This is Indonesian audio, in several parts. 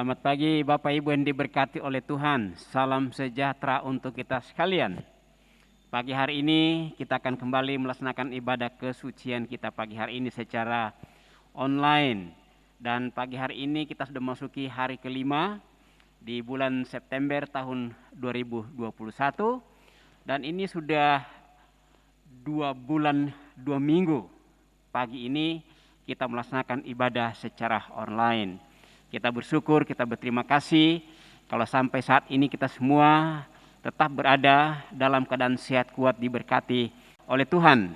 Selamat pagi Bapak Ibu yang diberkati oleh Tuhan. Salam sejahtera untuk kita sekalian. Pagi hari ini kita akan kembali melaksanakan ibadah kesucian kita pagi hari ini secara online. Dan pagi hari ini kita sudah memasuki hari kelima di bulan September tahun 2021. Dan ini sudah 2 bulan 2 minggu. Pagi ini kita melaksanakan ibadah secara online. Kita bersyukur, kita berterima kasih kalau sampai saat ini kita semua tetap berada dalam keadaan sehat kuat diberkati oleh Tuhan.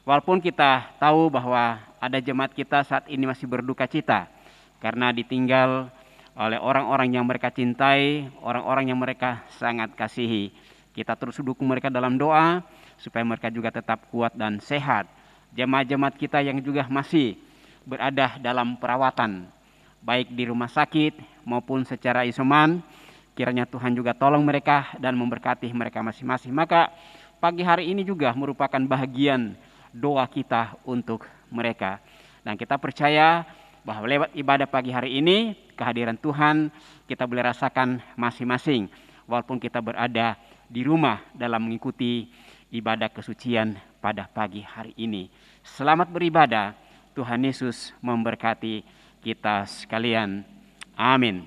Walaupun kita tahu bahwa ada jemaat kita saat ini masih berduka cita karena ditinggal oleh orang-orang yang mereka cintai, orang-orang yang mereka sangat kasihi. Kita terus dukung mereka dalam doa supaya mereka juga tetap kuat dan sehat. Jemaat-jemaat kita yang juga masih berada dalam perawatan, baik di rumah sakit maupun secara isoman, kiranya Tuhan juga tolong mereka dan memberkati mereka masing-masing. Maka pagi hari ini juga merupakan bahagian doa kita untuk mereka. Dan kita percaya bahwa lewat ibadah pagi hari ini, kehadiran Tuhan kita boleh rasakan masing-masing, walaupun kita berada di rumah dalam mengikuti ibadah kesucian pada pagi hari ini. Selamat beribadah, Tuhan Yesus memberkati kita sekalian. Amin.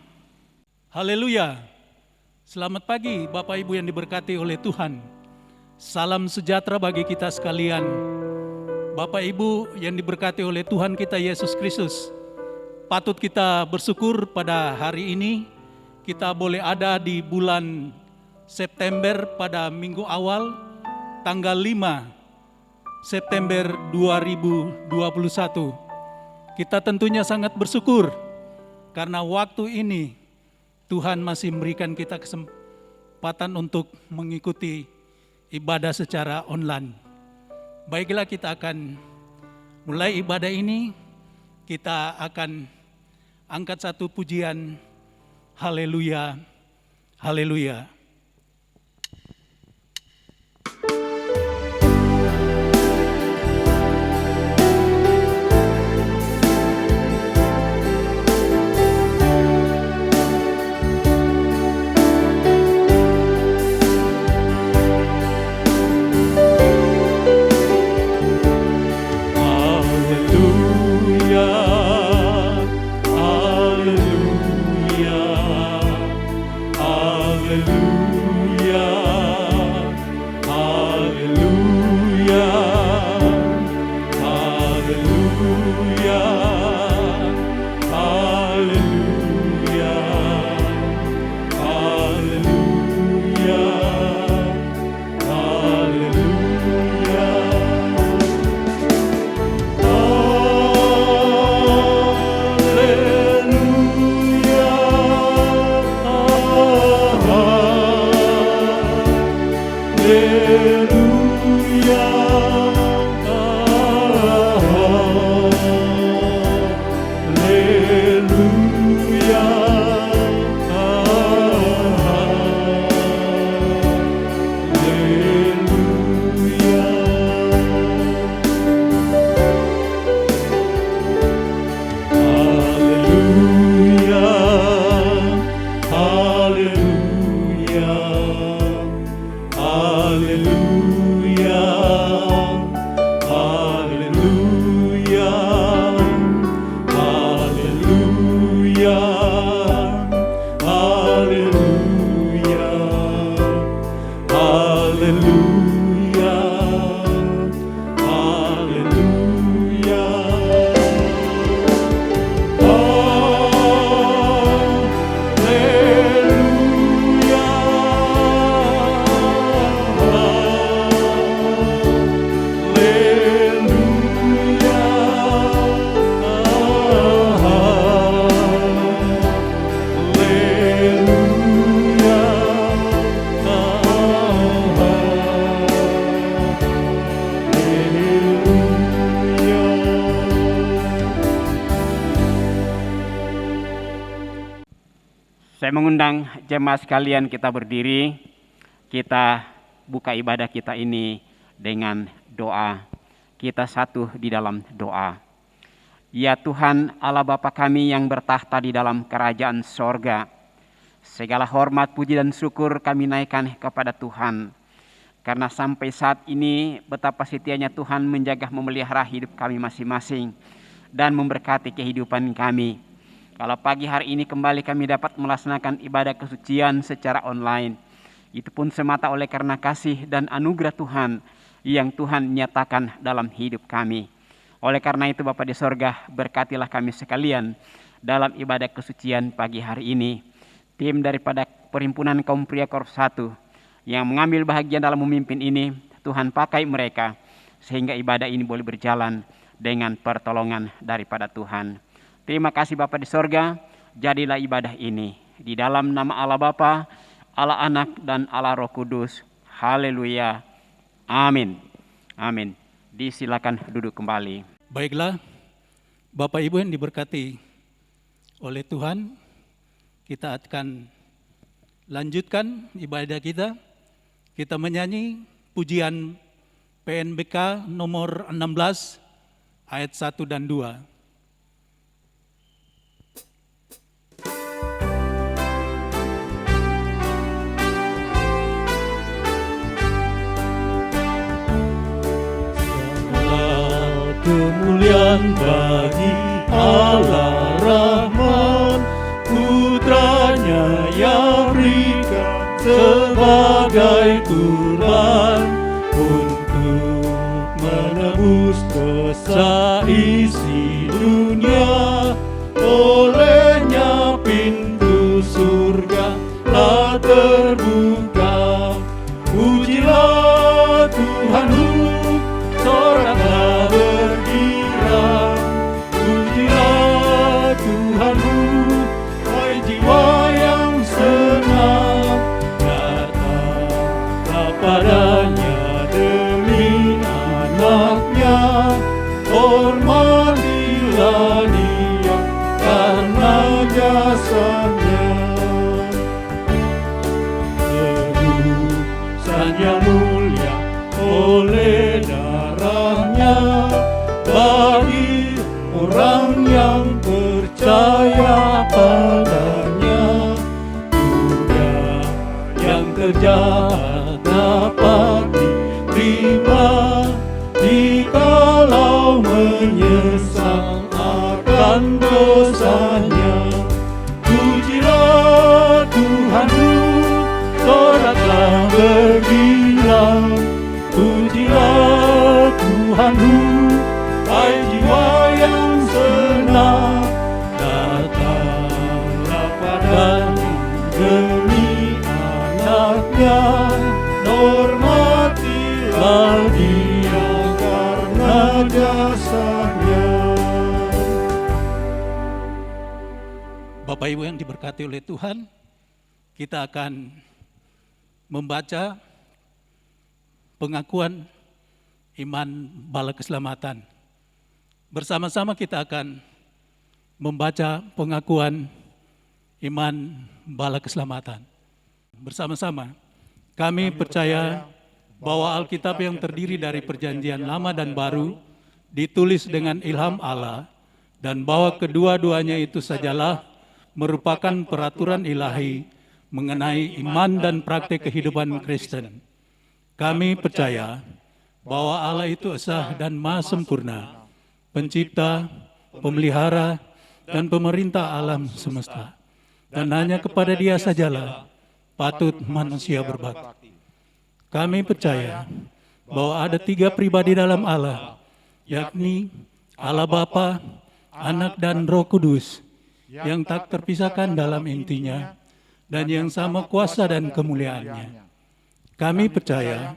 Haleluya. Selamat pagi Bapak Ibu yang diberkati oleh Tuhan. Salam sejahtera bagi kita sekalian. Bapak Ibu yang diberkati oleh Tuhan kita Yesus Kristus. Patut kita bersyukur pada hari ini kita boleh ada di bulan September pada minggu awal tanggal 5 September 2021. Kita tentunya sangat bersyukur karena waktu ini Tuhan masih memberikan kita kesempatan untuk mengikuti ibadah secara online. Baiklah, kita akan mulai ibadah ini. Kita akan angkat satu pujian. Haleluya, haleluya. Saya mengundang jemaat sekalian, kita berdiri, kita buka ibadah kita ini dengan doa. Kita satu di dalam doa. Ya Tuhan Allah Bapa kami yang bertahta di dalam kerajaan sorga, segala hormat, puji dan syukur kami naikkan kepada Tuhan. Karena sampai saat ini betapa setianya Tuhan menjaga memelihara hidup kami masing-masing dan memberkati kehidupan kami. Kalau pagi hari ini kembali kami dapat melaksanakan ibadah kesucian secara online, itu pun semata oleh karena kasih dan anugerah Tuhan yang Tuhan nyatakan dalam hidup kami. Oleh karena itu Bapa di sorga, berkatilah kami sekalian dalam ibadah kesucian pagi hari ini. Tim daripada Perhimpunan Kaum Pria Korps 1 yang mengambil bahagian dalam memimpin ini, Tuhan pakai mereka sehingga ibadah ini boleh berjalan dengan pertolongan daripada Tuhan. Terima kasih Bapa di sorga, jadilah ibadah ini di dalam nama Allah Bapa, Allah Anak dan Allah Roh Kudus. Haleluya. Amin. Amin. Disilakan duduk kembali. Baiklah, Bapak Ibu yang diberkati oleh Tuhan, kita akan lanjutkan ibadah kita. Kita menyanyi pujian PNBK nomor 16 ayat 1 dan 2. Kemuliaan bagi Allah Rahman, putranya yang berikan sebagai kurban untuk menebus dosa isi dunia. Olehnya pintu surga telah terbuka. Pujilah Tuhanku, soraklah bergirang. Pujilah Tuhanku, hai jiwa yang senang. Datanglah padanya demi anaknya, hormatilah dia karena jasanya. Tebusan yang mulia oleh darahnya, bagi orang yang percaya padanya. Juga yang terjahat dapat diterima jikalau menyesal akan dosanya. Pujilah Tuhanku, soraklah bergilang. Pujilah Tuhanku, hai jiwa yang senang. Datanglah padanya demi anaknya, hormatilah dia karena jasanya. Bapak Ibu yang diberkati oleh Tuhan, kita akan membaca pengakuan iman bala keselamatan. Bersama-sama kita akan membaca pengakuan iman bala keselamatan. Bersama-sama, kami percaya bahwa Alkitab yang terdiri dari perjanjian lama dan baru ditulis dengan ilham Allah, dan bahwa kedua-duanya itu sajalah merupakan peraturan ilahi mengenai iman dan praktik kehidupan Kristen. Kami percaya bahwa Allah itu esa dan maha sempurna, pencipta, pemelihara, dan pemerintah alam semesta. Dan hanya kepada Dia sajalah patut manusia berbakti. Kami percaya bahwa ada 3 pribadi dalam Allah, yakni Allah Bapa, Anak, dan Roh Kudus, yang tak terpisahkan dalam intinya, dan yang sama kuasa dan kemuliaannya. Kami percaya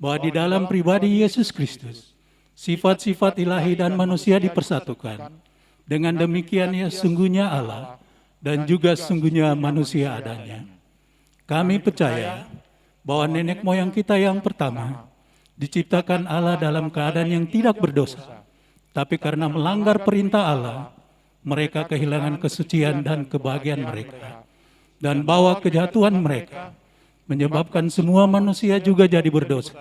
bahwa di dalam pribadi Yesus Kristus, sifat-sifat ilahi dan manusia dipersatukan. Dengan demikian Ia sungguhnya Allah dan juga sungguhnya manusia adanya. Kami percaya bahwa nenek moyang kita yang pertama diciptakan Allah dalam keadaan yang tidak berdosa, tapi karena melanggar perintah Allah, mereka kehilangan kesucian dan kebahagiaan mereka. Dan bahwa kejatuhan mereka menyebabkan semua manusia juga jadi berdosa,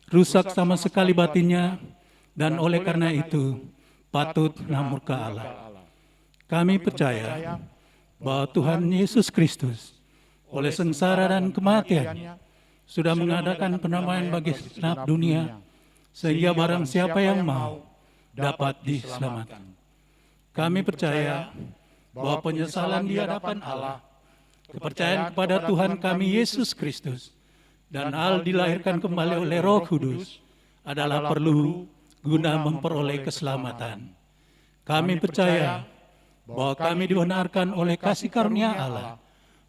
rusak sama sekali batinnya, dan oleh karena itu patut murka Allah. Kami percaya bahwa Tuhan Yesus Kristus oleh sengsara dan kematiannya sudah mengadakan pendamaian bagi segenap dunia, sehingga barang siapa yang mau dapat diselamatkan. Kami percaya bahwa penyesalan di hadapan Allah, kepercayaan kepada Tuhan kami Yesus Kristus, dan hal dilahirkan kembali oleh Roh Kudus adalah perlu guna memperoleh keselamatan. Kami percaya bahwa kami dibenarkan oleh kasih karunia Allah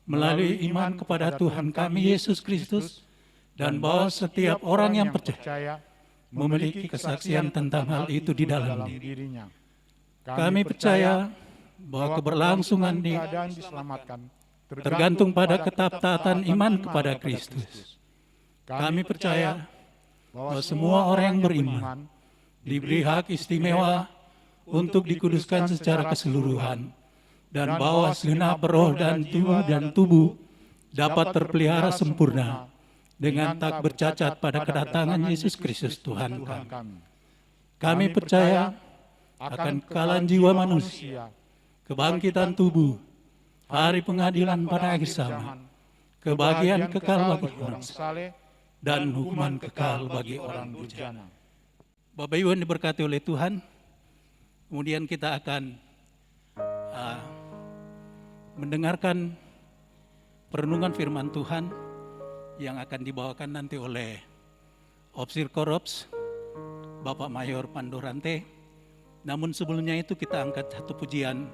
melalui iman kepada Tuhan kami Yesus Kristus, dan bahwa setiap orang yang percaya memiliki kesaksian tentang hal itu di dalam dirinya. Kami percaya bahwa keberlangsungan tergantung pada ketataatan iman kepada Kristus. Kami percaya bahwa semua orang yang beriman diberi hak istimewa untuk dikuduskan secara keseluruhan, dan bahwa segenap roh dan tubuh dapat terpelihara sempurna dengan tak bercacat pada kedatangan Yesus Kristus Tuhan kami. Kami percaya akan kekalahan jiwa manusia, kebangkitan tubuh, hari pengadilan pada akhir zaman, kebahagiaan kekal bagi orang saleh, dan hukuman kekal bagi orang bujana. Bapak Ibu yang diberkati oleh Tuhan, kemudian kita akan mendengarkan perenungan firman Tuhan yang akan dibawakan nanti oleh Opsir Korops, Bapak Mayor Pandorante. Namun sebelumnya itu kita angkat satu pujian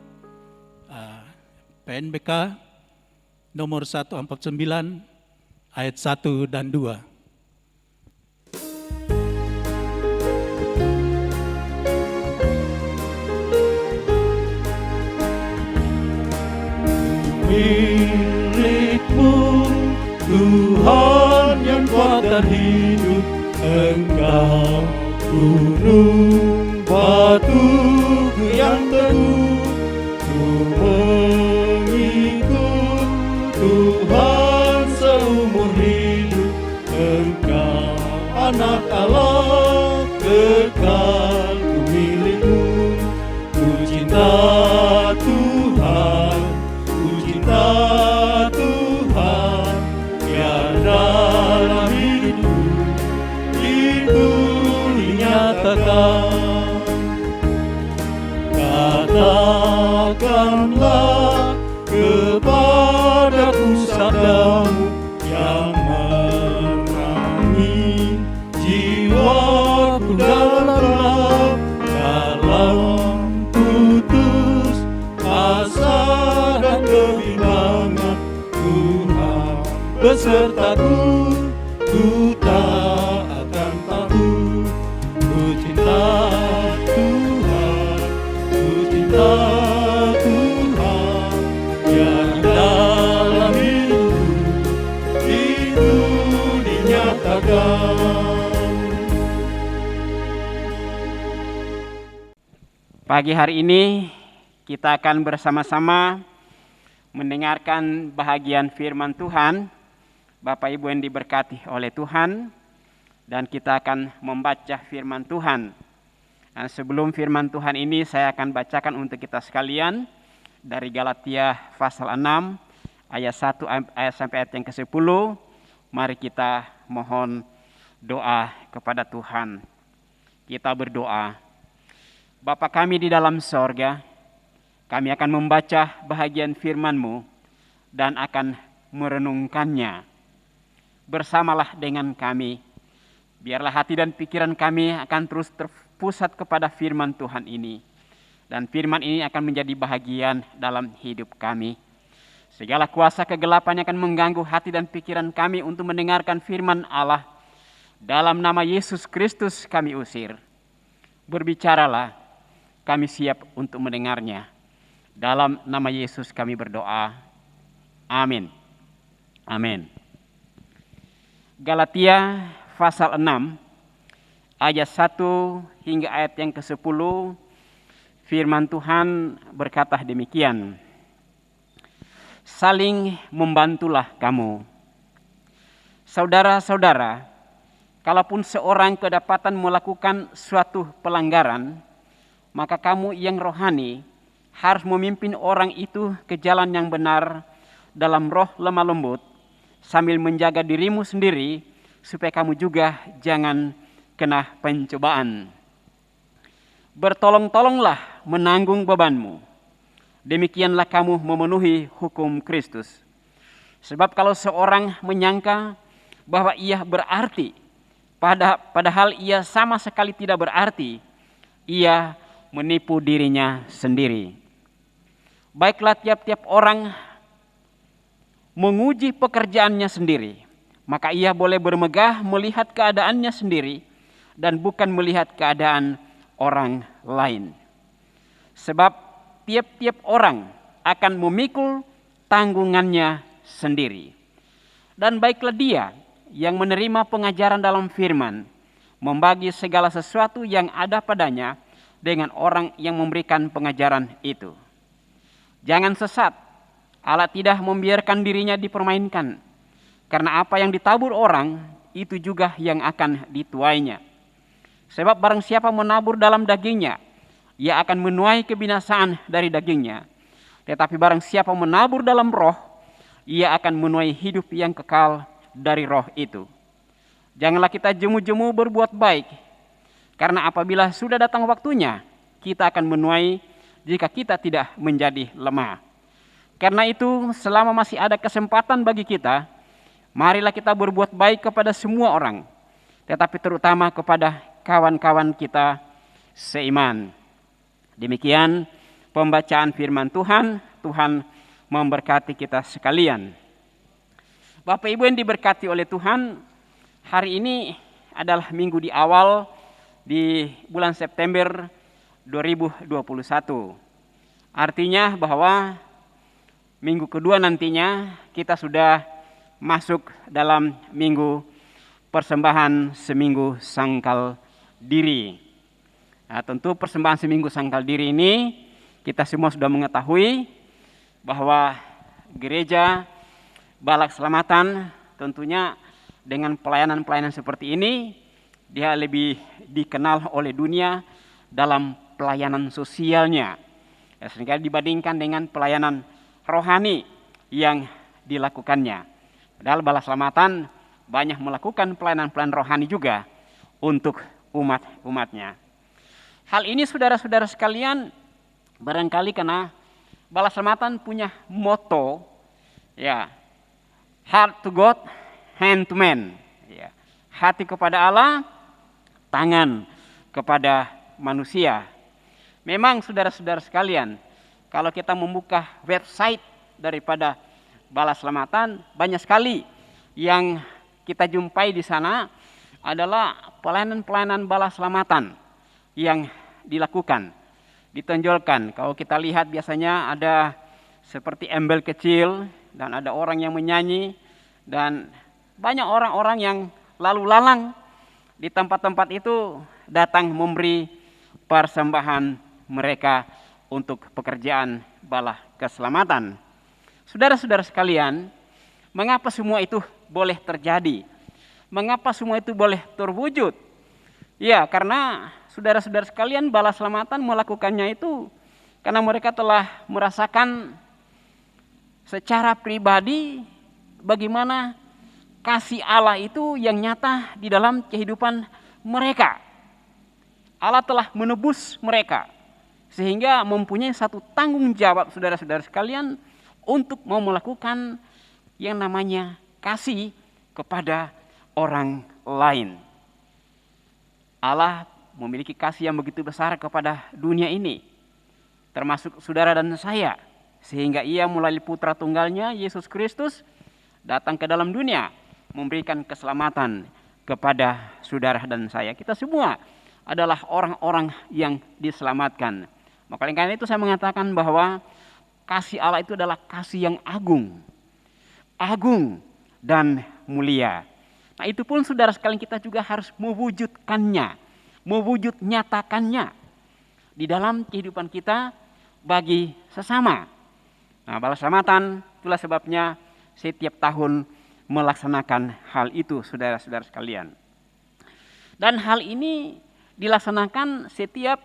PNBK nomor 149 ayat 1 dan 2. Milikmu Tuhan yang kuat dan hidup, Engkau gunung batu yang teguh. Ku mengikut Tuhan seumur hidup, Engkau anak Allah kekal ku milikmu. Ku cinta Tuhan, ku cinta Tuhan, biar dalam hidupku itu dinyatakan. Katakanlah kepadaku sabdamu yang menerangi jiwaku dalam putus asa dan kebimbangan. Tuhan besertaku, ku tak akan takut. Ku cinta Tuhan, ku cinta Tuhan, yang dalam hidupku itu dinyatakan. Pagi hari ini kita akan bersama-sama mendengarkan bahagian firman Tuhan. Bapak Ibu yang diberkati oleh Tuhan, dan kita akan membaca firman Tuhan. Dan sebelum firman Tuhan ini saya akan bacakan untuk kita sekalian dari Galatia pasal 6 ayat 1 sampai ayat yang ke-10. Mari kita mohon doa kepada Tuhan. Kita berdoa. Bapa kami di dalam sorga, kami akan membaca bahagian firman-Mu dan akan merenungkannya. Bersamalah dengan kami. Biarlah hati dan pikiran kami akan terus terpusat kepada firman Tuhan ini. Dan firman ini akan menjadi bahagian dalam hidup kami. Segala kuasa kegelapan yang akan mengganggu hati dan pikiran kami untuk mendengarkan firman Allah. Dalam nama Yesus Kristus kami usir. Berbicaralah, kami siap untuk mendengarnya. Dalam nama Yesus kami berdoa. Amin. Amin. Galatia pasal 6 ayat 1 hingga ayat yang ke-10, firman Tuhan berkata demikian. Saling membantulah kamu. Saudara-saudara, kalaupun seorang kedapatan melakukan suatu pelanggaran, maka kamu yang rohani harus memimpin orang itu ke jalan yang benar dalam roh lemah lembut, sambil menjaga dirimu sendiri supaya kamu juga jangan kena pencobaan. Bertolong-tolonglah menanggung bebanmu. Demikianlah kamu memenuhi hukum Kristus. Sebab kalau seorang menyangka bahwa ia berarti, padahal ia sama sekali tidak berarti, ia menipu dirinya sendiri. Baiklah, tiap-tiap orang menguji pekerjaannya sendiri, maka ia boleh bermegah melihat keadaannya sendiri dan bukan melihat keadaan orang lain. Sebab tiap-tiap orang akan memikul tanggungannya sendiri. Dan baiklah dia yang menerima pengajaran dalam firman, membagi segala sesuatu yang ada padanya dengan orang yang memberikan pengajaran itu. Jangan sesat, Allah tidak membiarkan dirinya dipermainkan, karena apa yang ditabur orang, itu juga yang akan dituainya. Sebab barang siapa menabur dalam dagingnya, ia akan menuai kebinasaan dari dagingnya. Tetapi barang siapa menabur dalam roh, ia akan menuai hidup yang kekal dari roh itu. Janganlah kita jemu-jemu berbuat baik, karena apabila sudah datang waktunya, kita akan menuai jika kita tidak menjadi lemah. Karena itu, selama masih ada kesempatan bagi kita, marilah kita berbuat baik kepada semua orang, tetapi terutama kepada kawan-kawan kita seiman. Demikian pembacaan firman Tuhan. Tuhan memberkati kita sekalian. Bapak Ibu yang diberkati oleh Tuhan, hari ini adalah minggu di awal di bulan September 2021. Artinya bahwa minggu kedua nantinya kita sudah masuk dalam minggu persembahan seminggu sangkal diri. Nah, tentu persembahan seminggu sangkal diri ini kita semua sudah mengetahui bahwa gereja Balak Selamatan tentunya dengan pelayanan-pelayanan seperti ini, dia lebih dikenal oleh dunia dalam pelayanan sosialnya. Ya, sehingga dibandingkan dengan pelayanan rohani yang dilakukannya. Padahal Balak Selamatan banyak melakukan pelayanan-pelayanan rohani juga untuk umat-umatnya. Hal ini saudara-saudara sekalian, barangkali karena Balak Selamatan punya moto, ya, heart to God, hand to man. Ya, hati kepada Allah, tangan kepada manusia. Memang saudara-saudara sekalian, kalau kita membuka website daripada Balak Selamatan, banyak sekali yang kita jumpai di sana adalah pelayanan-pelayanan Balak Selamatan yang dilakukan, ditonjolkan. Kalau kita lihat biasanya ada seperti embel kecil dan ada orang yang menyanyi dan banyak orang-orang yang lalu lalang di tempat-tempat itu datang memberi persembahan mereka untuk pekerjaan bala keselamatan. Saudara-saudara sekalian, mengapa semua itu boleh terjadi? Mengapa semua itu boleh terwujud? Ya, karena saudara-saudara sekalian, bala selamatan melakukannya itu karena mereka telah merasakan secara pribadi bagaimana kasih Allah itu yang nyata di dalam kehidupan mereka. Allah telah menebus mereka sehingga mempunyai satu tanggung jawab saudara-saudara sekalian untuk mau melakukan yang namanya kasih kepada orang lain. Allah memiliki kasih yang begitu besar kepada dunia ini, termasuk saudara dan saya, sehingga ia melalui putra tunggalnya Yesus Kristus datang ke dalam dunia memberikan keselamatan kepada saudara dan saya. Kita semua adalah orang-orang yang diselamatkan. Maka karena itu saya mengatakan bahwa kasih Allah itu adalah kasih yang agung, agung dan mulia. Nah, itu pun saudara sekalian kita juga harus mewujudkannya, mewujud nyatakannya di dalam kehidupan kita bagi sesama. Nah, Bala Selamatan itulah sebabnya setiap tahun melaksanakan hal itu saudara-saudara sekalian. Dan hal ini dilaksanakan setiap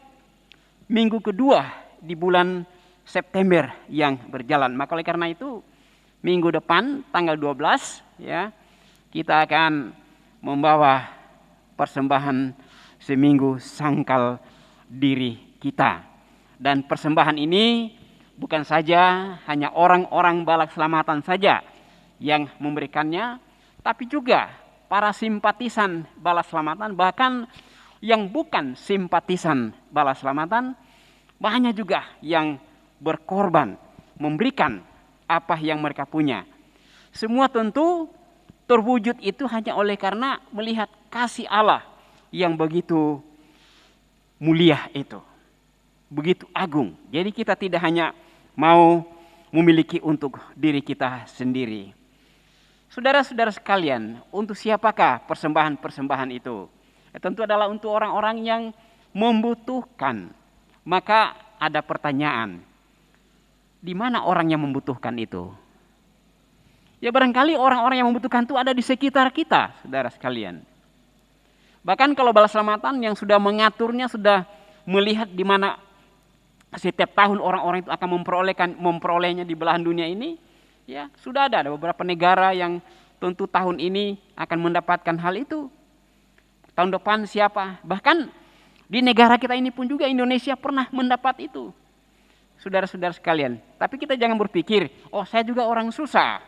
minggu kedua di bulan September yang berjalan. Maka oleh karena itu minggu depan tanggal 12 ya, kita akan membawa persembahan seminggu sangkal diri kita. Dan persembahan ini bukan saja hanya orang-orang Balak Selamatan saja yang memberikannya, tapi juga para simpatisan Bala Selamatan, bahkan yang bukan simpatisan Bala Selamatan, banyak juga yang berkorban, memberikan apa yang mereka punya. Semua tentu terwujud itu hanya oleh karena melihat kasih Allah yang begitu mulia itu, begitu agung. Jadi kita tidak hanya mau memiliki untuk diri kita sendiri. Saudara-saudara sekalian, untuk siapakah persembahan-persembahan itu? Tentu adalah untuk orang-orang yang membutuhkan. Maka ada pertanyaan, di mana orang yang membutuhkan itu? Ya barangkali orang-orang yang membutuhkan itu ada di sekitar kita, saudara sekalian. Bahkan kalau Bala Selamatan yang sudah mengaturnya, sudah melihat di mana setiap tahun orang-orang itu akan memperolehnya di belahan dunia ini, ya sudah ada beberapa negara yang tentu tahun ini akan mendapatkan hal itu. Tahun depan siapa? Bahkan di negara kita ini pun juga Indonesia pernah mendapat itu. Saudara-saudara sekalian, tapi kita jangan berpikir, oh saya juga orang susah,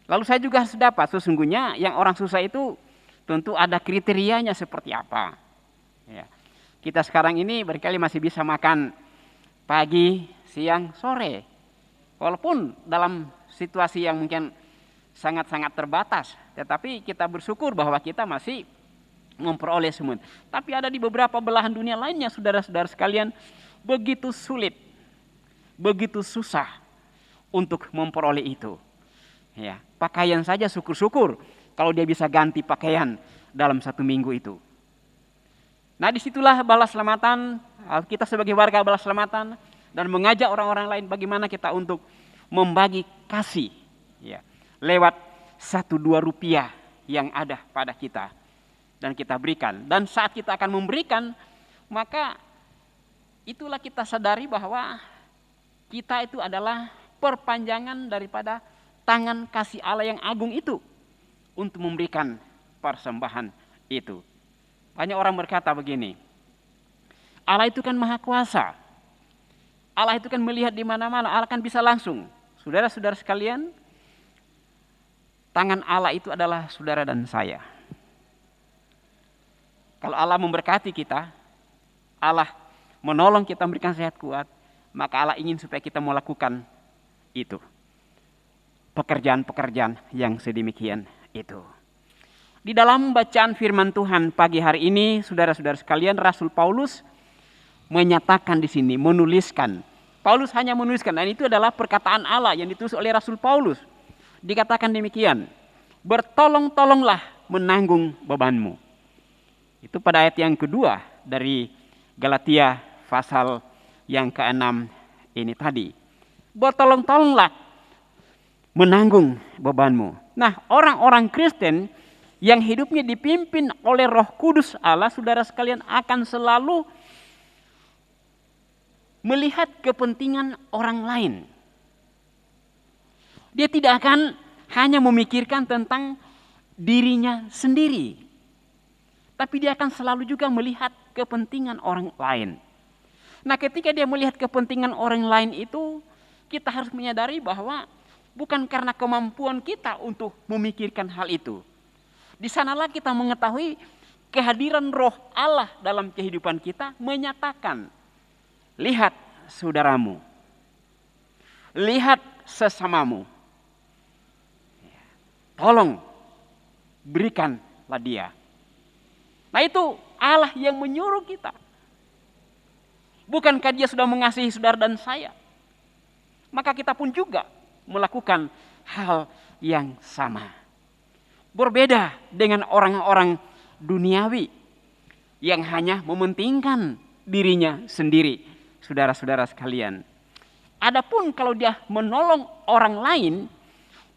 lalu saya juga harus dapat. Sesungguhnya yang orang susah itu tentu ada kriterianya seperti apa. Ya. Kita sekarang ini barangkali masih bisa makan pagi, siang, sore. Walaupun dalam situasi yang mungkin sangat-sangat terbatas, tetapi kita bersyukur bahwa kita masih memperoleh semua. Tapi ada di beberapa belahan dunia lainnya, saudara-saudara sekalian, begitu sulit, begitu susah untuk memperoleh itu. Ya, pakaian saja syukur-syukur kalau dia bisa ganti pakaian dalam 1 minggu itu. Nah disitulah Bala Selamatan, kita sebagai warga Bala Selamatan, dan mengajak orang-orang lain bagaimana kita untuk membagi kasih ya, lewat 1-2 rupiah yang ada pada kita dan kita berikan. Dan saat kita akan memberikan, maka itulah kita sadari bahwa kita itu adalah perpanjangan daripada tangan kasih Allah yang agung itu untuk memberikan persembahan itu. Banyak orang berkata begini, Allah itu kan maha kuasa, Allah itu kan melihat di mana-mana, Allah kan bisa langsung. Saudara-saudara sekalian, tangan Allah itu adalah saudara dan saya. Kalau Allah memberkati kita, Allah menolong kita memberikan sehat kuat, maka Allah ingin supaya kita melakukan itu. Pekerjaan-pekerjaan yang sedemikian itu. Di dalam bacaan firman Tuhan pagi hari ini, saudara-saudara sekalian, Rasul Paulus menyatakan di sini, menuliskan. Paulus hanya menuliskan, dan itu adalah perkataan Allah yang ditulis oleh Rasul Paulus. Dikatakan demikian, bertolong-tolonglah menanggung bebanmu. Itu pada ayat yang kedua dari Galatia pasal yang ke-6 ini tadi. Bertolong-tolonglah menanggung bebanmu. Nah, orang-orang Kristen yang hidupnya dipimpin oleh Roh Kudus Allah, saudara sekalian, akan selalu melihat kepentingan orang lain. Dia tidak akan hanya memikirkan tentang dirinya sendiri, tapi dia akan selalu juga melihat kepentingan orang lain. Nah, ketika dia melihat kepentingan orang lain itu, kita harus menyadari bahwa bukan karena kemampuan kita untuk memikirkan hal itu. Di sanalah kita mengetahui kehadiran Roh Allah dalam kehidupan kita, menyatakan, lihat saudaramu, lihat sesamamu, tolong berikanlah dia. Nah itu Allah yang menyuruh kita. Bukankah dia sudah mengasihi saudara dan saya? Maka kita pun juga melakukan hal yang sama. Berbeda dengan orang-orang duniawi yang hanya mementingkan dirinya sendiri, saudara-saudara sekalian. Adapun kalau dia menolong orang lain,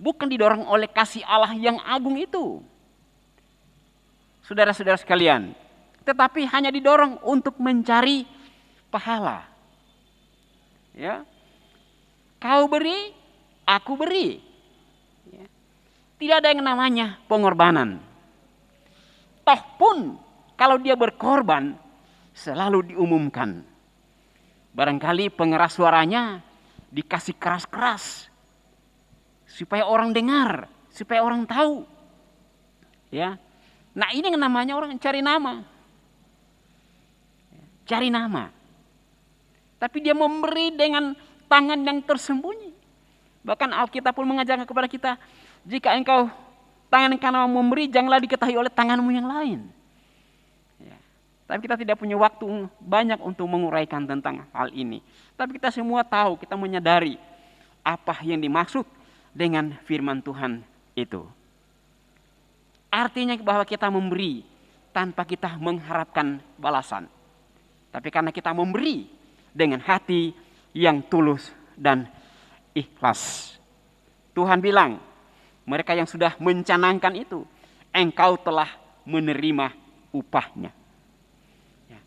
bukan didorong oleh kasih Allah yang agung itu, saudara-saudara sekalian, tetapi hanya didorong untuk mencari pahala. Ya. Kau beri, aku beri. Ya. Tidak ada yang namanya pengorbanan. Toh pun kalau dia berkorban selalu diumumkan. Barangkali pengeras suaranya dikasih keras-keras supaya orang dengar, supaya orang tahu. Ya. Nah, ini yang namanya orang cari nama. Cari nama. Tapi dia memberi dengan tangan yang tersembunyi. Bahkan Alkitab pun mengajarkan kepada kita, jika engkau tangan kanan memberi, janganlah diketahui oleh tanganmu yang lain. Ya. Tapi kita tidak punya waktu banyak untuk menguraikan tentang hal ini. Tapi kita semua tahu, kita menyadari apa yang dimaksud dengan firman Tuhan itu. Artinya bahwa kita memberi tanpa kita mengharapkan balasan. Tapi karena kita memberi dengan hati yang tulus dan ikhlas. Tuhan bilang, mereka yang sudah mencanangkan itu, engkau telah menerima upahnya. Ya.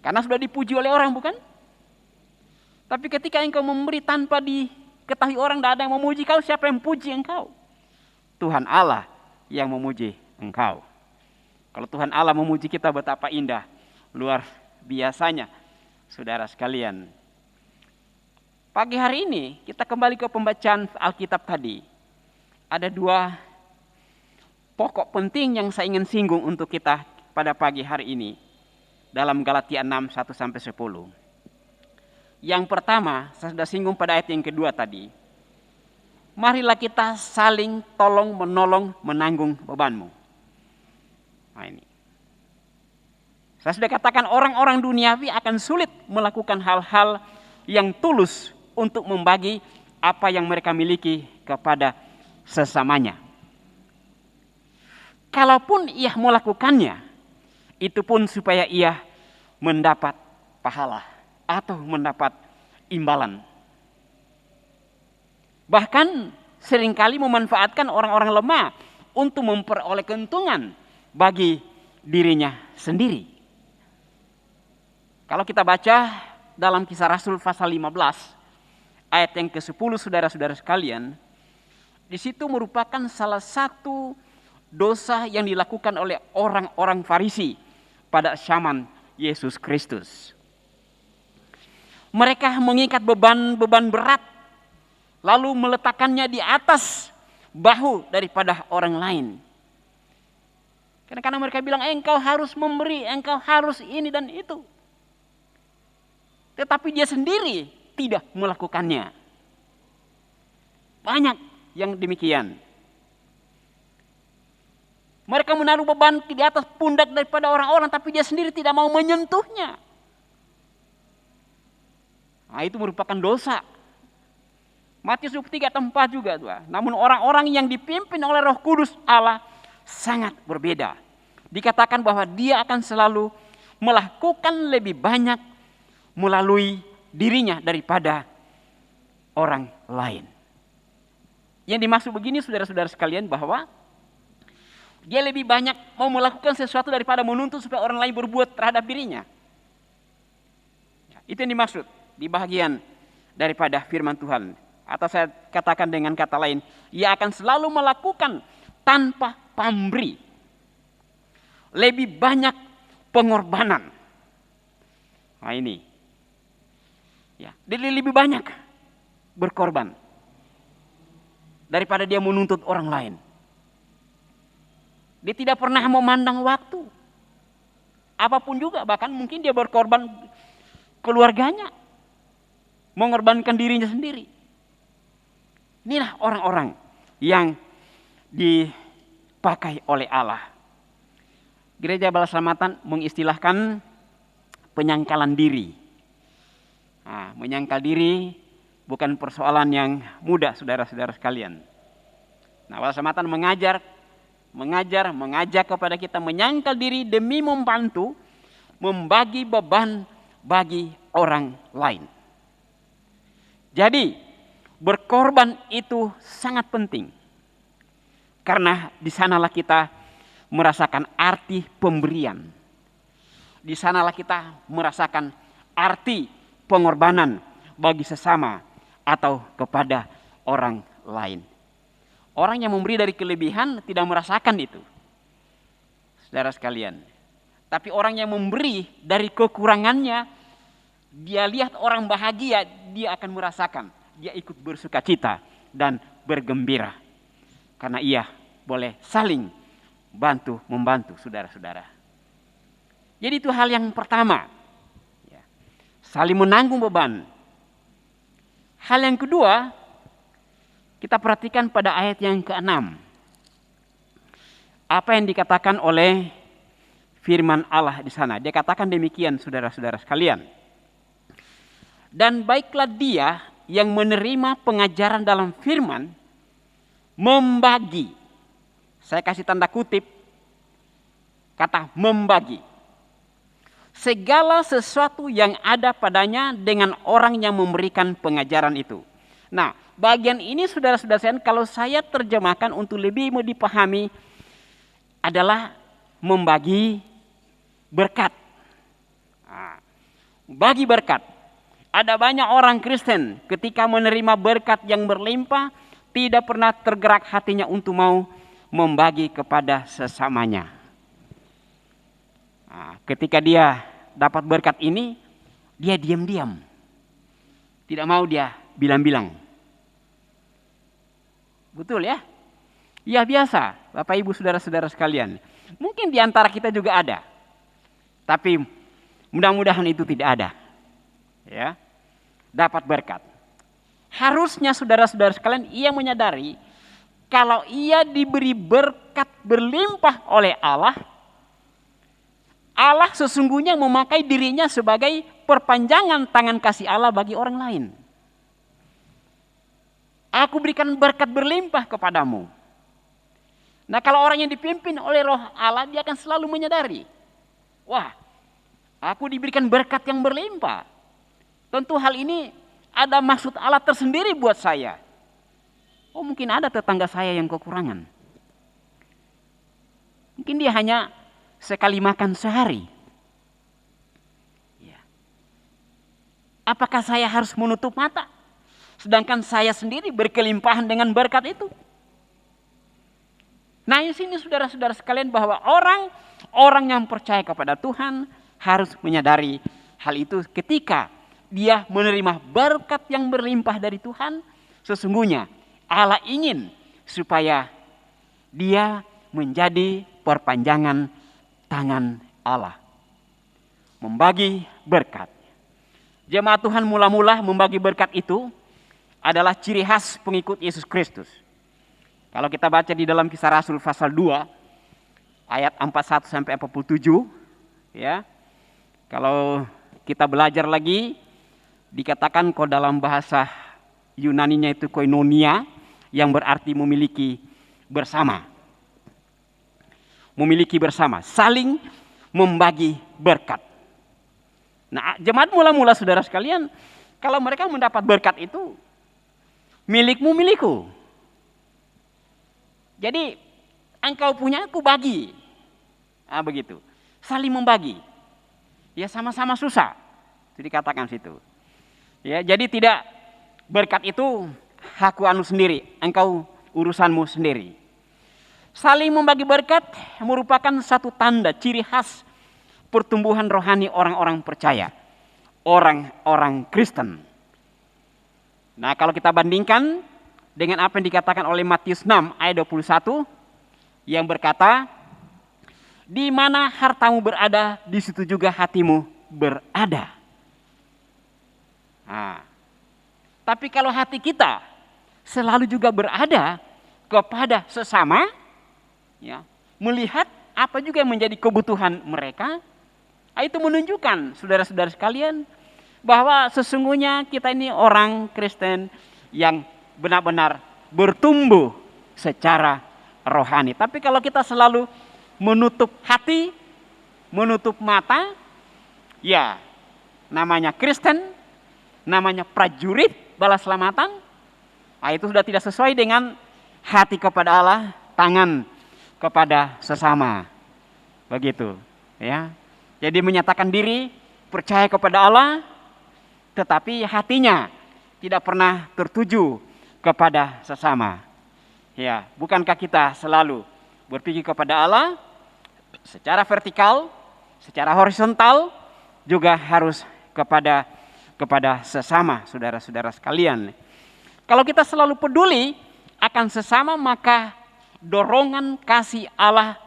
Karena sudah dipuji oleh orang, bukan? Tapi ketika engkau memberi tanpa diketahui orang, tidak ada yang memuji kau, siapa yang puji engkau? Tuhan Allah yang memuji engkau. Kalau Tuhan Allah memuji kita, betapa indah, luar biasanya, saudara sekalian. Pagi hari ini kita kembali ke pembacaan Alkitab tadi. Ada dua pokok penting yang saya ingin singgung untuk kita pada pagi hari ini dalam Galatia 6, 1-10. Yang pertama, saya sudah singgung pada ayat yang kedua tadi. Marilah kita saling tolong menolong menanggung bebanmu. Nah ini. Saya sudah katakan orang-orang duniawi akan sulit melakukan hal-hal yang tulus untuk membagi apa yang mereka miliki kepada sesamanya. Kalaupun ia melakukannya, itu pun supaya ia mendapat pahala atau mendapat imbalan. Bahkan seringkali memanfaatkan orang-orang lemah untuk memperoleh keuntungan bagi dirinya sendiri. Kalau kita baca dalam Kisah Rasul pasal 15 ayat yang ke-10, saudara-saudara sekalian, di situ merupakan salah satu dosa yang dilakukan oleh orang-orang Farisi pada zaman Yesus Kristus. Mereka mengikat beban-beban berat lalu meletakkannya di atas bahu daripada orang lain. Karena mereka bilang, engkau harus memberi, engkau harus ini dan itu. Tetapi dia sendiri tidak melakukannya. Banyak yang demikian. Mereka menaruh beban di atas pundak daripada orang-orang, tapi dia sendiri tidak mau menyentuhnya. Nah, itu merupakan dosa. Matius 23:4 juga. Namun orang-orang yang dipimpin oleh Roh Kudus Allah sangat berbeda. Dikatakan bahwa dia akan selalu melakukan lebih banyak melalui dirinya daripada orang lain. Yang dimaksud begini, saudara-saudara sekalian, bahwa dia lebih banyak mau melakukan sesuatu daripada menuntut supaya orang lain berbuat terhadap dirinya. Itu yang dimaksud di bagian daripada firman Tuhan. Atau saya katakan dengan kata lain, ia akan selalu melakukan tanpa pamrih. Lebih banyak pengorbanan. Nah ini. Ya, dia lebih banyak berkorban daripada dia menuntut orang lain. Dia tidak pernah memandang waktu. Apapun juga, bahkan mungkin dia berkorban keluarganya, mengorbankan dirinya sendiri. Inilah orang-orang yang dipakai oleh Allah. Gereja Balas Selamatan mengistilahkan penyangkalan diri. Nah, menyangkal diri bukan persoalan yang mudah, saudara-saudara sekalian. Nah, Balas Selamatan mengajak kepada kita menyangkal diri demi membantu membagi beban bagi orang lain. Jadi, berkorban itu sangat penting. Karena di sanalah kita merasakan arti pemberian. Di sanalah kita merasakan arti pengorbanan bagi sesama atau kepada orang lain. Orang yang memberi dari kelebihan tidak merasakan itu, saudara sekalian. Tapi orang yang memberi dari kekurangannya, dia lihat orang bahagia, dia akan merasakan. Dia ikut bersuka cita dan bergembira. Karena ia boleh saling membantu saudara-saudara. Jadi itu hal yang pertama. Saling menanggung beban. Hal yang kedua, kita perhatikan pada ayat yang ke-6. Apa yang dikatakan oleh firman Allah di sana. Dia katakan demikian, saudara-saudara sekalian. Dan baiklah dia yang menerima pengajaran dalam firman, membagi. Saya kasih tanda kutip, kata membagi. Segala sesuatu yang ada padanya dengan orang yang memberikan pengajaran itu. Nah, bagian ini saudara-saudara sekalian, kalau saya terjemahkan untuk lebih mau dipahami, adalah membagi berkat. Nah, bagi berkat. Ada banyak orang Kristen ketika menerima berkat yang berlimpah, tidak pernah tergerak hatinya untuk mau membagi kepada sesamanya. Nah, ketika dia dapat berkat ini, dia diam-diam. Tidak mau dia bilang-bilang. Betul ya? Ya biasa, Bapak Ibu saudara-saudara sekalian. Mungkin di antara kita juga ada. Tapi mudah-mudahan itu tidak ada. Ya. Dapat berkat. Harusnya saudara-saudara sekalian ia menyadari kalau ia diberi berkat berlimpah oleh Allah, Allah sesungguhnya memakai dirinya sebagai perpanjangan tangan kasih Allah bagi orang lain. Aku berikan berkat berlimpah kepadamu. Nah, kalau orang yang dipimpin oleh Roh Allah, dia akan selalu menyadari, wah, aku diberikan berkat yang berlimpah. Tentu hal ini ada maksud Allah tersendiri buat saya. Oh, mungkin ada tetangga saya yang kekurangan. Mungkin dia hanya sekali makan sehari. Ya. Apakah saya harus menutup mata? Sedangkan saya sendiri berkelimpahan dengan berkat itu. Nah, di sini saudara-saudara sekalian bahwa orang yang percaya kepada Tuhan harus menyadari hal itu ketika dia menerima berkat yang berlimpah dari Tuhan. Sesungguhnya Allah ingin supaya dia menjadi perpanjangan tangan Allah. Membagi berkat. Jemaat Tuhan mula-mula membagi berkat itu adalah ciri khas pengikut Yesus Kristus. Kalau kita baca di dalam Kisah Rasul pasal 2 ayat 41 sampai 47, ya. Kalau kita belajar lagi, dikatakan kok dalam bahasa Yunaninya itu koinonia, yang berarti memiliki bersama. Memiliki bersama, saling membagi berkat. Nah, jemaat mula-mula saudara sekalian, kalau mereka mendapat berkat itu, milikmu milikku. Jadi engkau punya, aku bagi. Nah, begitu. Saling membagi. Ya sama-sama susah. Itu dikatakan situ. Ya, jadi tidak berkat itu aku anu sendiri, engkau urusanmu sendiri. Saling membagi berkat merupakan satu tanda ciri khas pertumbuhan rohani orang-orang percaya. Orang-orang Kristen. Nah, kalau kita bandingkan dengan apa yang dikatakan oleh Matius 6 ayat 21 yang berkata, di mana hartamu berada, di situ juga hatimu berada. Nah, tapi kalau hati kita selalu juga berada kepada sesama, ya, melihat apa juga yang menjadi kebutuhan mereka, itu menunjukkan saudara-saudara sekalian bahwa sesungguhnya kita ini orang Kristen yang benar-benar bertumbuh secara rohani. Tapi kalau kita selalu menutup hati, menutup mata, ya namanya Kristen, namanya prajurit bala selamatan, itu sudah tidak sesuai dengan hati kepada Allah, tangan kepada sesama. Begitu, ya. Jadi menyatakan diri percaya kepada Allah, tetapi hatinya tidak pernah tertuju kepada sesama. Ya, bukankah kita selalu berpikir kepada Allah secara vertikal, secara horizontal, juga harus kepada sesama, saudara-saudara sekalian. Kalau kita selalu peduli akan sesama, maka dorongan kasih Allah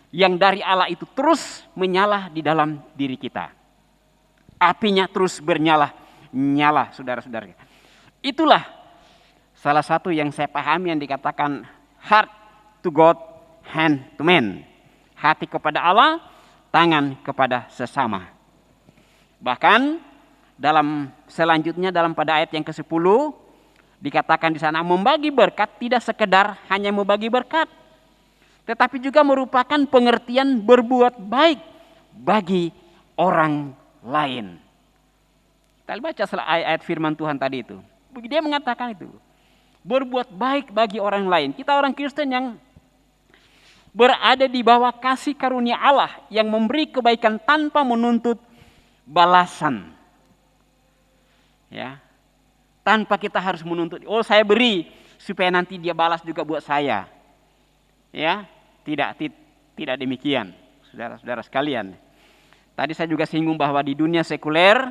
yang dari Allah itu terus menyala di dalam diri kita. Apinya terus nyala, saudara-saudara. Itulah salah satu yang saya pahami yang dikatakan heart to God, hand to man. Hati kepada Allah, tangan kepada sesama. Bahkan selanjutnya pada ayat yang ke-10 dikatakan di sana, membagi berkat tidak sekedar hanya membagi berkat, tetapi juga merupakan pengertian berbuat baik bagi orang lain. Kita baca ayat firman Tuhan tadi itu. Dia mengatakan itu. Berbuat baik bagi orang lain. Kita orang Kristen yang berada di bawah kasih karunia Allah yang memberi kebaikan tanpa menuntut balasan. Ya. Tanpa kita harus menuntut, oh saya beri supaya nanti dia balas juga buat saya. Ya, tidak demikian, saudara-saudara sekalian. Tadi saya juga singgung bahwa di dunia sekuler,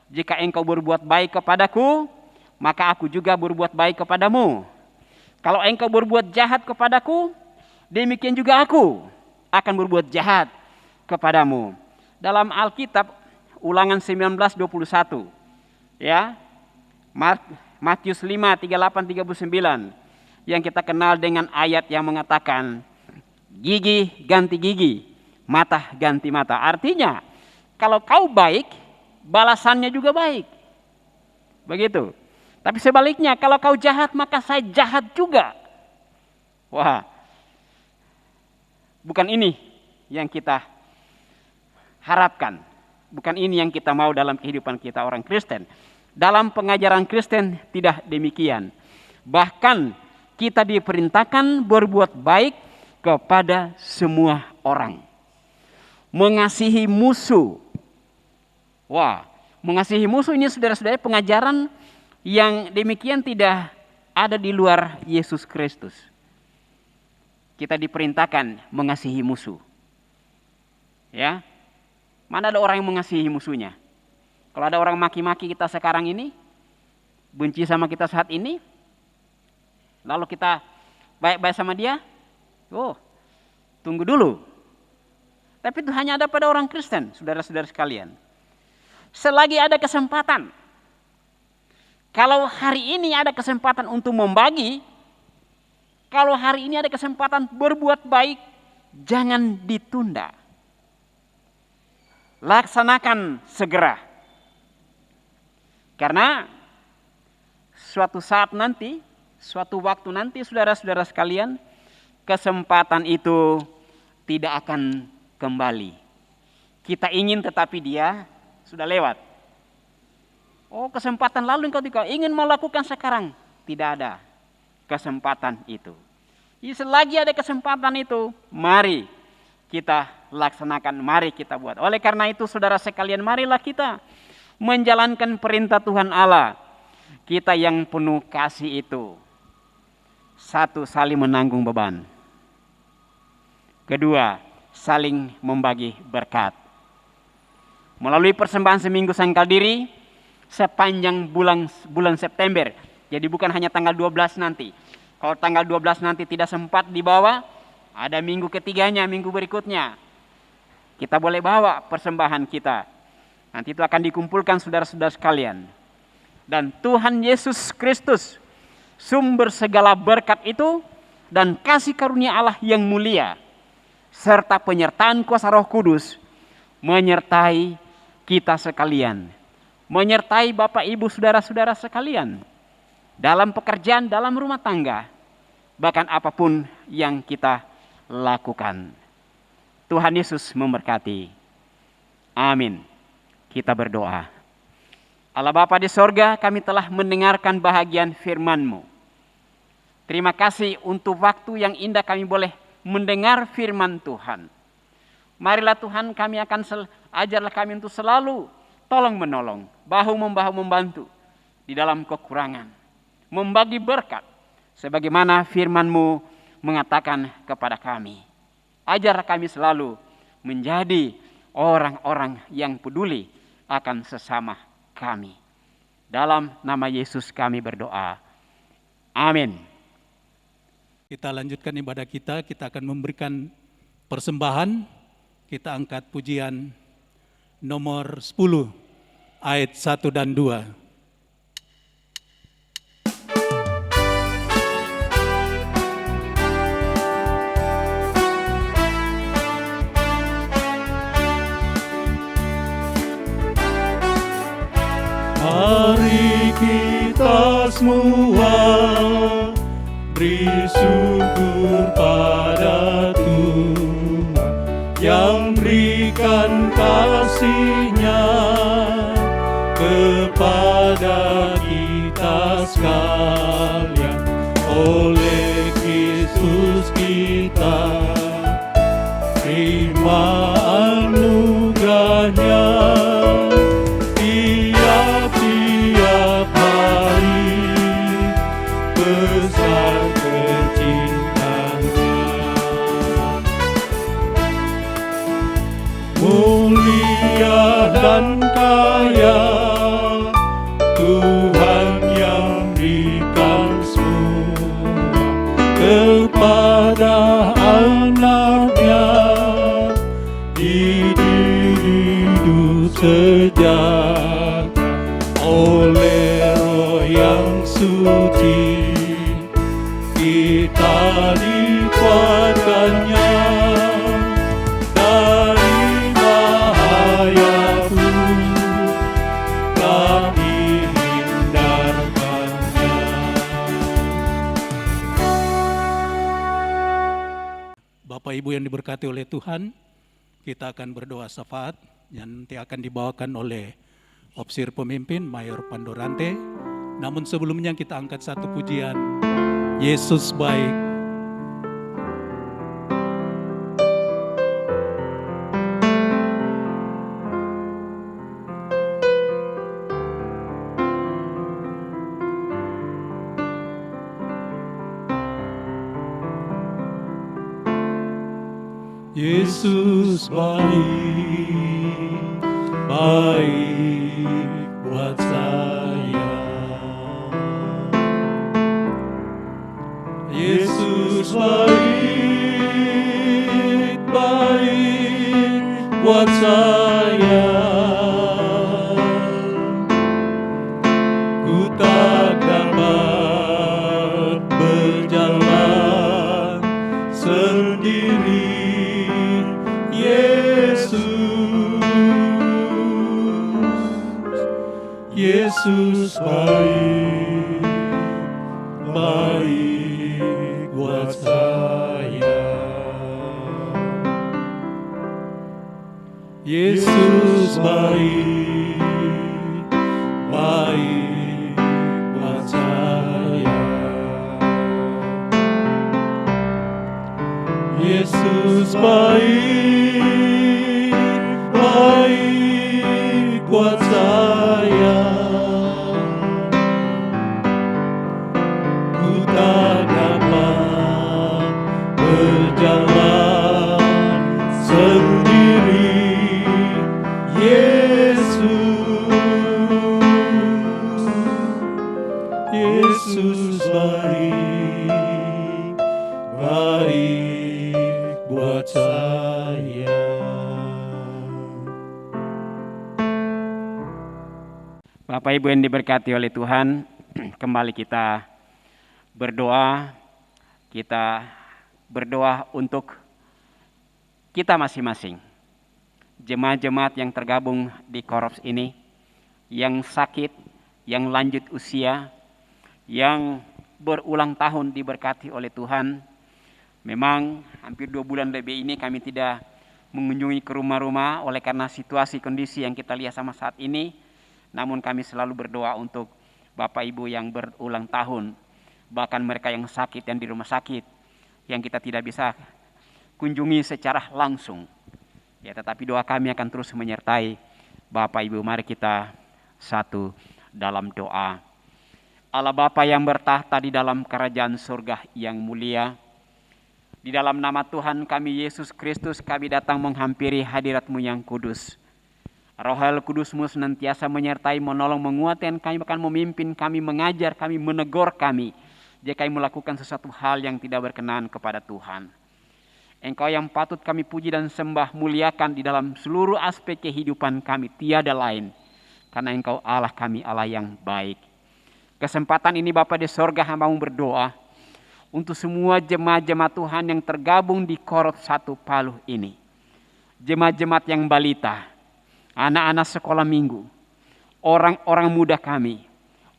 jika engkau berbuat baik kepadaku, maka aku juga berbuat baik kepadamu. Kalau engkau berbuat jahat kepadaku, demikian juga aku akan berbuat jahat kepadamu. Dalam Alkitab, Ulangan 19:21, ya, Matius 5:38-39, yang kita kenal dengan ayat yang mengatakan, gigi ganti gigi, mata ganti mata. Artinya, kalau kau baik, balasannya juga baik. Begitu. Tapi sebaliknya, kalau kau jahat, maka saya jahat juga. Wah, bukan ini yang kita harapkan. Bukan ini yang kita mau dalam kehidupan kita orang Kristen. Dalam pengajaran Kristen tidak demikian. Bahkan kita diperintahkan berbuat baik kepada semua orang. Mengasihi musuh. Wah, mengasihi musuh ini saudara-saudara pengajaran yang demikian tidak ada di luar Yesus Kristus. Kita diperintahkan mengasihi musuh. Ya. Mana ada orang yang mengasihi musuhnya? Kalau ada orang maki-maki kita sekarang ini, benci sama kita saat ini, lalu kita baik-baik sama dia, oh, tunggu dulu. Tapi itu hanya ada pada orang Kristen, saudara-saudara sekalian. Selagi ada kesempatan, kalau hari ini ada kesempatan untuk membagi, kalau hari ini ada kesempatan berbuat baik, jangan ditunda. Laksanakan segera. Karena suatu saat nanti, suatu waktu nanti saudara-saudara sekalian, kesempatan itu tidak akan kembali. Kita ingin tetapi dia sudah lewat. Oh, kesempatan lalu engkau ingin melakukan sekarang. Tidak ada kesempatan itu. Jadi selagi ada kesempatan itu, mari kita laksanakan, mari kita buat. Oleh karena itu saudara sekalian, marilah kita menjalankan perintah Tuhan Allah. Kita yang penuh kasih itu. Satu, saling menanggung beban. Kedua, saling membagi berkat. Melalui persembahan seminggu sangkal diri sepanjang bulan September. Jadi bukan hanya tanggal 12 nanti. Kalau tanggal 12 nanti tidak sempat dibawa, ada minggu ketiganya, minggu berikutnya. Kita boleh bawa persembahan kita. Nanti itu akan dikumpulkan saudara-saudara sekalian. Dan Tuhan Yesus Kristus, sumber segala berkat itu, dan kasih karunia Allah yang mulia, serta penyertaan kuasa Roh Kudus, menyertai kita sekalian. Menyertai Bapak Ibu saudara-saudara sekalian. Dalam pekerjaan, dalam rumah tangga. Bahkan apapun yang kita lakukan. Tuhan Yesus memberkati. Amin. Kita berdoa. Allah Bapa di sorga, kami telah mendengarkan bahagian firman-Mu. Terima kasih untuk waktu yang indah kami boleh mendengar firman Tuhan. Marilah Tuhan kami ajarlah kami untuk selalu tolong menolong, bahu-membahu membantu di dalam kekurangan, membagi berkat sebagaimana firman-Mu mengatakan kepada kami. Ajar kami selalu menjadi orang-orang yang peduli akan sesama kami. Dalam nama Yesus kami berdoa. Amin. Kita lanjutkan ibadah kita akan memberikan persembahan. Kita angkat pujian nomor 10 ayat 1 dan 2. Mari kita semua beri syukur pada Tuhan yang berikan kasih-Nya kepada kita sekalian. Oleh Kristus kita terima anugerah-Nya tiap-tiap hari, besar kecintaan-Nya. Mulia dan kaya Tuhan yang berikan semua kepada anak-Nya, hidup sejahtera oleh Roh yang suci, kita dikuatkannya dari bahaya pun tak dihindarkannya. Bapak Ibu yang diberkati oleh Tuhan, kita akan berdoa syafaat yang nanti akan dibawakan oleh Opsir Pemimpin Mayor Pandorante. Namun sebelumnya kita angkat satu pujian, Yesus baik. Yesus baik, baik buat saya. Yesus baik, baik buat saya. Ku tak dapat berjalan sendiri. Yesus baik, baik buat saya. Yesus baik, baik buat saya. Yesus baik, baik buat saya. Ku tak dapat berjalan sendiri. Yesus baik, baik buat saya. Bapak Ibu yang diberkati oleh Tuhan, kembali kita berdoa untuk kita masing-masing. Jemaat-jemaat yang tergabung di Korops ini, yang sakit, yang lanjut usia, yang berulang tahun diberkati oleh Tuhan. Memang hampir 2 bulan lebih ini kami tidak mengunjungi ke rumah-rumah oleh karena situasi kondisi yang kita lihat sama saat ini. Namun kami selalu berdoa untuk Bapak Ibu yang berulang tahun, bahkan mereka yang sakit, yang di rumah sakit, yang kita tidak bisa kunjungi secara langsung. Ya, tetapi doa kami akan terus menyertai Bapak Ibu. Mari kita satu dalam doa. Allah Bapa yang bertahta di dalam kerajaan surga yang mulia, di dalam nama Tuhan kami Yesus Kristus kami datang menghampiri hadirat-Mu yang kudus. Roh Kudus-Mu senantiasa menyertai, menolong, menguatkan kami, bahkan memimpin kami, mengajar kami, menegur kami jika kami melakukan sesuatu hal yang tidak berkenan kepada Tuhan. Engkau yang patut kami puji dan sembah, muliakan di dalam seluruh aspek kehidupan kami, tiada lain. Karena Engkau Allah kami, Allah yang baik. Kesempatan ini Bapa di sorga, hamba-Mu berdoa untuk semua jemaat-jemaat Tuhan yang tergabung di Korot 1 Paluh ini. Jemaat-jemaat yang balita, anak-anak sekolah minggu, orang-orang muda kami,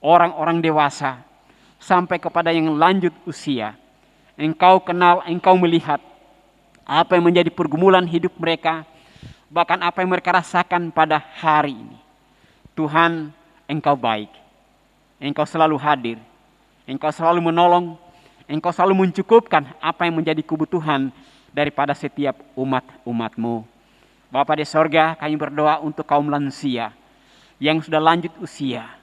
orang-orang dewasa, sampai kepada yang lanjut usia. Engkau kenal, Engkau melihat apa yang menjadi pergumulan hidup mereka, bahkan apa yang mereka rasakan pada hari ini. Tuhan, Engkau baik, Engkau selalu hadir, Engkau selalu menolong, Engkau selalu mencukupkan apa yang menjadi kebutuhan daripada setiap umat-umat-Mu. Bapa di sorga, kami berdoa untuk kaum lansia yang sudah lanjut usia.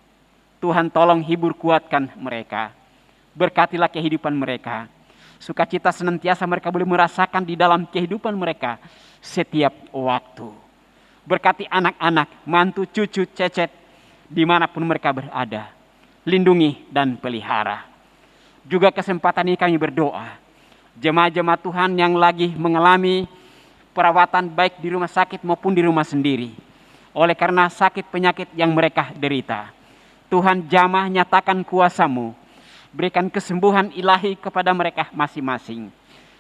Tuhan tolong hibur kuatkan mereka, berkatilah kehidupan mereka. Sukacita senantiasa mereka boleh merasakan di dalam kehidupan mereka setiap waktu. Berkati anak-anak, mantu, cucu, cecet, dimanapun mereka berada. Lindungi dan pelihara. Juga kesempatan ini kami berdoa, jemaat-jemaat Tuhan yang lagi mengalami perawatan baik di rumah sakit maupun di rumah sendiri. Oleh karena sakit penyakit yang mereka derita. Tuhan jamah nyatakan kuasa-Mu. Berikan kesembuhan ilahi kepada mereka masing-masing.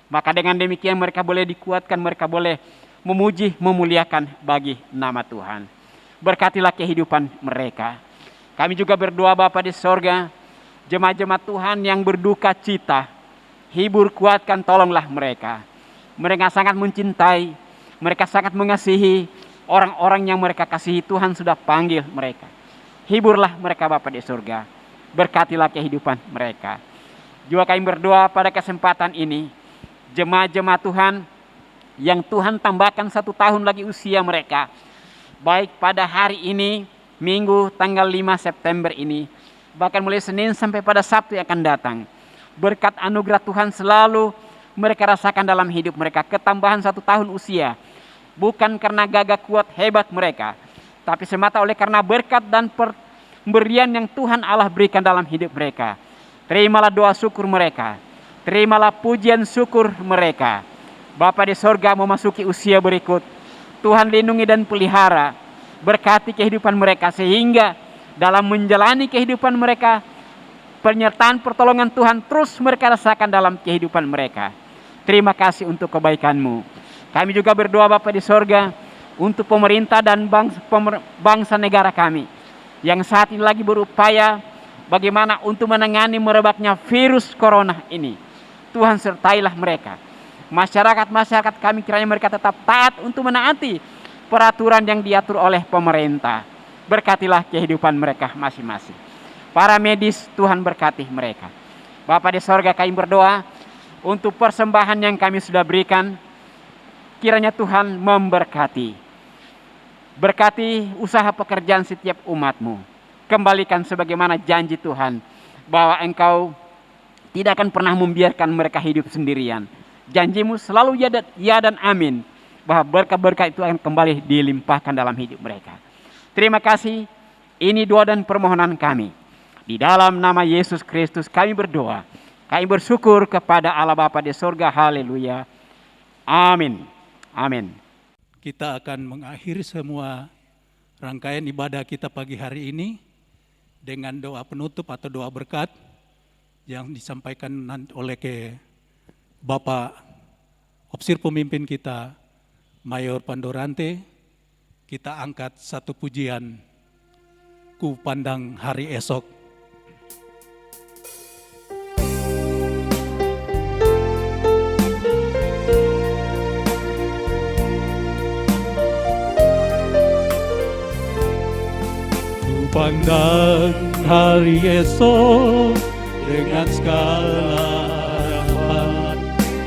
Maka dengan demikian mereka boleh dikuatkan, mereka boleh memuji, memuliakan bagi nama Tuhan. Berkatilah kehidupan mereka. Kami juga berdoa Bapa di sorga, jemaat-jemaat Tuhan yang berduka cita, hibur, kuatkan, tolonglah mereka. Mereka sangat mencintai, mereka sangat mengasihi orang-orang yang mereka kasihi. Tuhan sudah panggil mereka. Hiburlah mereka Bapa di surga. Berkatilah kehidupan mereka. Juga kami berdoa pada kesempatan ini, jemaat-jemaat Tuhan yang Tuhan tambahkan 1 tahun lagi usia mereka. Baik pada hari ini, Minggu tanggal 5 September ini, bahkan mulai Senin sampai pada Sabtu yang akan datang. Berkat anugerah Tuhan selalu mereka rasakan dalam hidup mereka. Ketambahan 1 tahun usia. Bukan karena gagah kuat hebat mereka, tapi semata oleh karena berkat dan pemberian yang Tuhan Allah berikan dalam hidup mereka. Terimalah doa syukur mereka. Terimalah pujian syukur mereka. Bapa di sorga memasuki usia berikut. Tuhan lindungi dan pelihara. Berkati kehidupan mereka sehingga dalam menjalani kehidupan mereka, penyertaan pertolongan Tuhan terus mereka rasakan dalam kehidupan mereka. Terima kasih untuk kebaikan-Mu. Kami juga berdoa Bapa di sorga untuk pemerintah dan bangsa negara kami yang saat ini lagi berupaya bagaimana untuk menangani merebaknya virus corona ini. Tuhan sertailah mereka. Masyarakat kami kiranya mereka tetap taat untuk menaati peraturan yang diatur oleh pemerintah. Berkatilah kehidupan mereka masing-masing. Para medis, Tuhan berkati mereka. Bapa di sorga, kami berdoa untuk persembahan yang kami sudah berikan. Kiranya Tuhan memberkati. Berkati usaha pekerjaan setiap umat-Mu. Kembalikan sebagaimana janji Tuhan, bahwa Engkau tidak akan pernah membiarkan mereka hidup sendirian. Janji-Mu selalu ya dan amin, bahwa berkat-berkat itu akan kembali dilimpahkan dalam hidup mereka. Terima kasih. Ini doa dan permohonan kami. Di dalam nama Yesus Kristus kami berdoa. Kami bersyukur kepada Allah Bapa di surga. Haleluya. Amin. Amin. Kita akan mengakhiri semua rangkaian ibadah kita pagi hari ini dengan doa penutup atau doa berkat yang disampaikan oleh Bapak Opsir pemimpin kita, Mayor Pandorante. Kita angkat satu pujian, Ku Pandang Hari Esok. Ku pandang hari esok dengan segala harapan,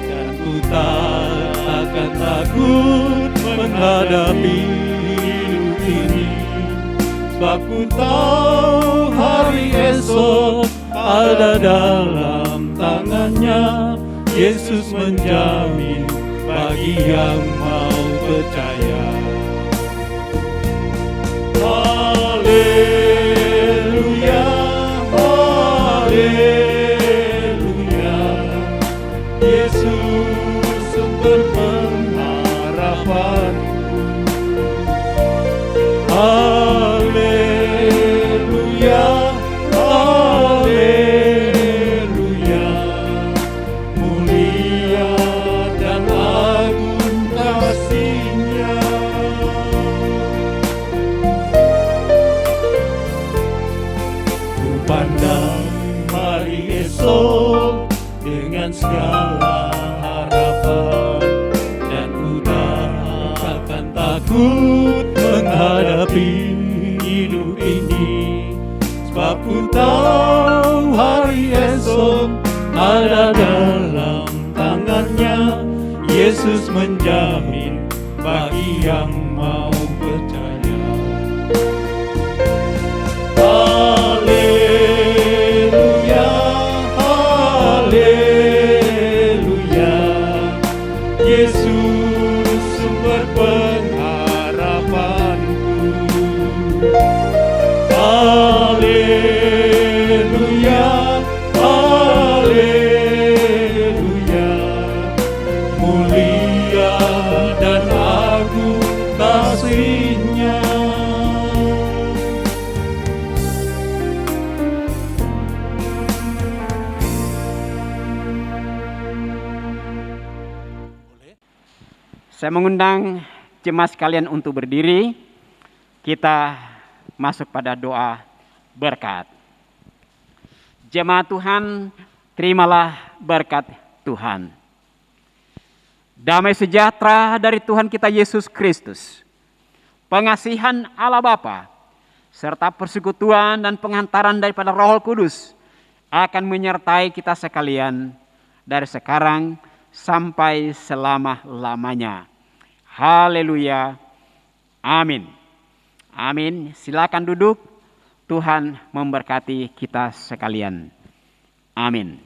dan ku tak akan takut menghadapi hidup ini. Sebab ku tahu hari esok ada dalam tangannya. Yesus menjamin bagi yang mau percaya. Haleluya, haleluya. Yesus sumber pengharapanku. Haleluya, haleluya. Mulia dan agung kasih-Nya. Ku pandang hari esok dengan segala harapan, dan ku tak akan takut menghadapi hidup ini. Sebab ku tahu hari esok ada dalam tangannya. Yesus menjamin bagi yang mau percaya. Haleluya, haleluya. Yesus sumber pengharapanku. Haleluya, haleluya. Mulia dan agung kasih-Nya. Saya mengundang jemaat sekalian untuk berdiri. Kita masuk pada doa berkat. Jemaat Tuhan, terimalah berkat Tuhan. Damai sejahtera dari Tuhan kita Yesus Kristus, pengasihan Allah Bapa, serta persekutuan dan pengantaran daripada Roh Kudus akan menyertai kita sekalian dari sekarang sampai selama-lamanya. Haleluya. Amin. Amin. Silakan duduk. Tuhan memberkati kita sekalian. Amin.